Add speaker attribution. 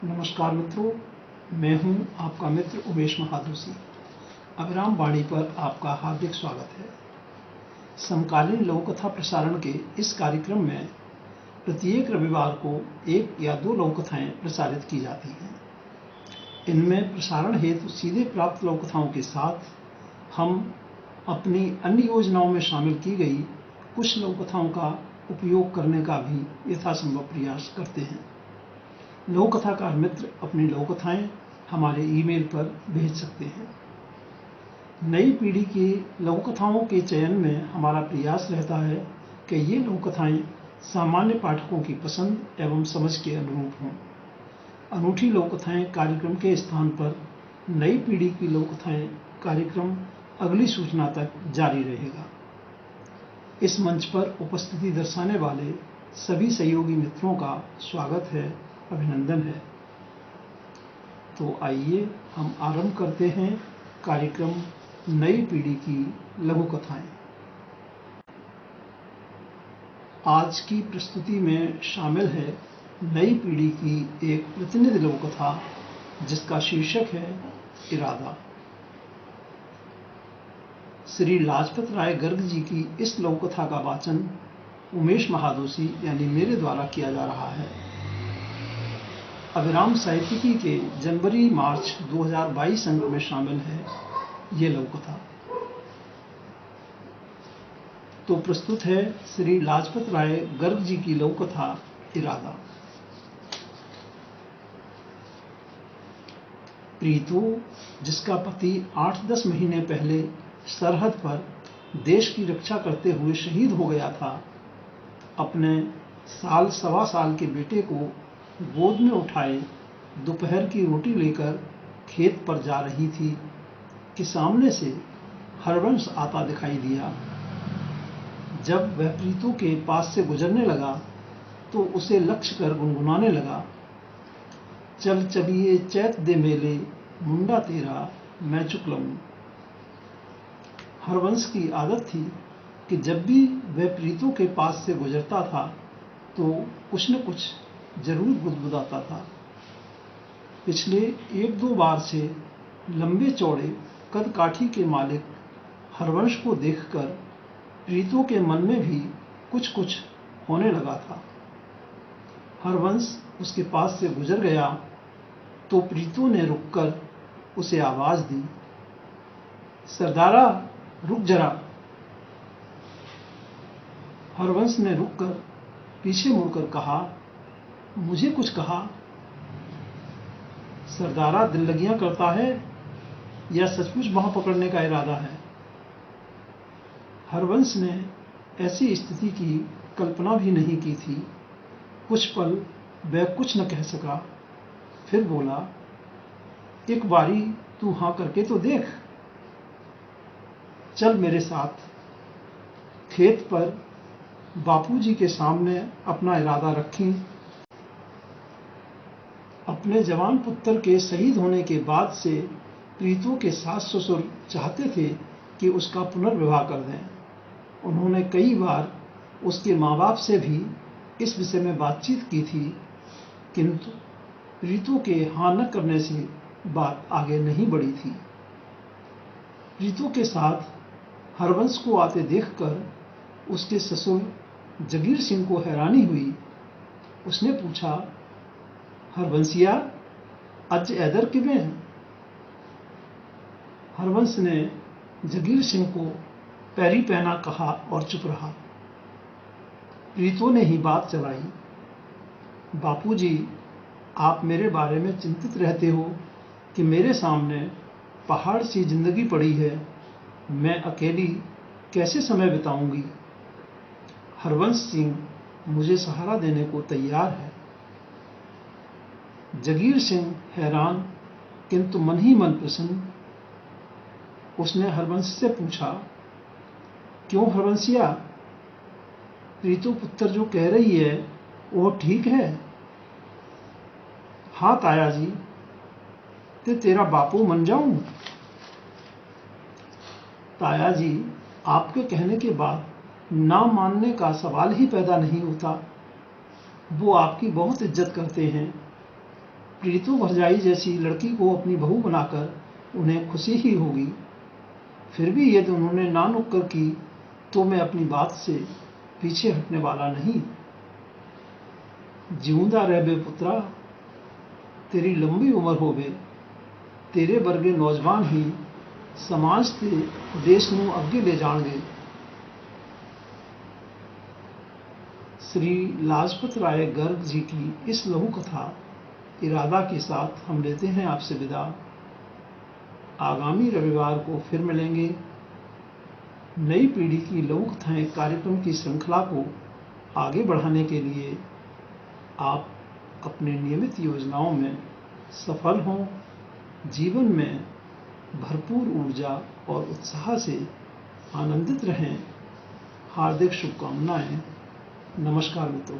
Speaker 1: नमस्कार मित्रों, मैं हूं आपका मित्र उमेश महादोशी। अभिराम वाणी पर आपका हार्दिक स्वागत है। समकालीन लोककथा प्रसारण के इस कार्यक्रम में प्रत्येक रविवार को एक या दो लोककथाएं प्रसारित की जाती हैं। इनमें प्रसारण हेतु सीधे प्राप्त लोककथाओं के साथ हम अपनी अन्य योजनाओं में शामिल की गई कुछ लोककथाओं का उपयोग करने का भी यथासंभव प्रयास करते हैं। लोककथाकार मित्र अपनी लोककथाएं हमारे ईमेल पर भेज सकते हैं। नई पीढ़ी की लोककथाओं के चयन में हमारा प्रयास रहता है कि ये लोककथाएं सामान्य पाठकों की पसंद एवं समझ के अनुरूप हों। अनूठी लोककथाएं कार्यक्रम के स्थान पर नई पीढ़ी की लोककथाएं कार्यक्रम अगली सूचना तक जारी रहेगा। इस मंच पर उपस्थिति दर्शाने वाले सभी सहयोगी मित्रों का स्वागत है, अभिनंदन है। तो आइए हम आरंभ करते हैं कार्यक्रम नई पीढ़ी की लघु कथाएं। आज की प्रस्तुति में शामिल है नई पीढ़ी की एक प्रतिनिधि लघु कथा जिसका शीर्षक है इरादा। श्री लाजपत राय गर्ग जी की इस लघु कथा का वाचन उमेश महादोशी यानी मेरे द्वारा किया जा रहा है। अभिराम साहित्यिकी के जनवरी-मार्च 2022 अंक में शामिल है ये लघु कथा। तो प्रस्तुत है श्री लाजपत राय गर्ग जी की लघु कथा इरादा। प्रीतू, जिसका पति 8-10 महीने पहले सरहद पर देश की रक्षा करते हुए शहीद हो गया था, अपने सवा साल के बेटे को गोद में उठाए दोपहर की रोटी लेकर खेत पर जा रही थी कि सामने से हरवंश आता दिखाई दिया। जब वह प्रीतू के पास से गुजरने लगा तो उसे लक्ष्य कर गुनगुनाने लगा, चल चलिए चैत दे मेले, मुंडा तेरा मैं चुक लऊं। हरवंश की आदत थी कि जब भी वह प्रीतू के पास से गुजरता था तो कुछ न कुछ जरूर गुदगुदाता था। पिछले 1-2 बार से लंबे चौड़े कद काठी के मालिक हरवंश को देखकर प्रीतू के मन में भी कुछ कुछ होने लगा था। हरवंश उसके पास से गुजर गया तो प्रीतू ने रुककर उसे आवाज दी, सरदारा रुक जरा। हरवंश ने रुककर पीछे मुड़कर कहा, मुझे कुछ कहा? सरदारा दिल लगियां करता है या सचमुच बांह पकड़ने का इरादा है? हरवंश ने ऐसी स्थिति की कल्पना भी नहीं की थी। कुछ पल वह कुछ न कह सका, फिर बोला, एक बारी तू हाँ करके तो देख। चल मेरे साथ। खेत पर बापूजी के सामने अपना इरादा रखें। अपने जवान पुत्र के शहीद होने के बाद से प्रीतू के सास ससुर चाहते थे कि उसका पुनर्विवाह कर दें। उन्होंने कई बार उसके माँ बाप से भी इस विषय में बातचीत की थी, किंतु प्रीतू के हाँ न करने से बात आगे नहीं बढ़ी थी। प्रीतू के साथ हरवंश को आते देखकर उसके ससुर जगीर सिंह को हैरानी हुई। उसने पूछा, हरवंशिया, अज ऐदर किवें? हरवंश ने जगीर सिंह को पैरी पहना कहा और चुप रहा। प्रीतू ने ही बात चलाई, बापूजी, आप मेरे बारे में चिंतित रहते हो कि मेरे सामने पहाड़ सी जिंदगी पड़ी है, मैं अकेली कैसे समय बिताऊंगी? हरवंश सिंह मुझे सहारा देने को तैयार है। जगीर सिंह हैरान किंतु मन ही मन प्रसन्न। उसने हरवंश से पूछा, क्यों हरवंशिया, प्रीतू पुत्र जो कह रही है वो ठीक है? हाँ ताया जी, ते तेरा बापू मन जाऊं? ताया जी, आपके कहने के बाद ना मानने का सवाल ही पैदा नहीं होता। वो आपकी बहुत इज्जत करते हैं। प्रीतु भरजाई जैसी लड़की को अपनी बहू बनाकर उन्हें खुशी ही होगी। फिर भी यदि उन्होंने ना नुक्कर की तो मैं अपनी बात से पीछे हटने वाला नहीं। जिऊंदा रह बे पुत्रा, तेरी लंबी उम्र होवे, तेरे वर्गे नौजवान ही समाज ते देश ਨੂੰ ਅੱਗੇ ले जाएंगे। श्री लाजपत राय गर्ग जी की इस लघु कथा इरादा के साथ हम लेते हैं आपसे विदा। आगामी रविवार को फिर मिलेंगे। नई पीढ़ी की लघु कथाएं कार्यक्रम की श्रृंखला को आगे बढ़ाने के लिए आप अपने नियमित योजनाओं में सफल हों, जीवन में भरपूर ऊर्जा और उत्साह से आनंदित रहें। हार्दिक शुभकामनाएं। नमस्कार मित्रों।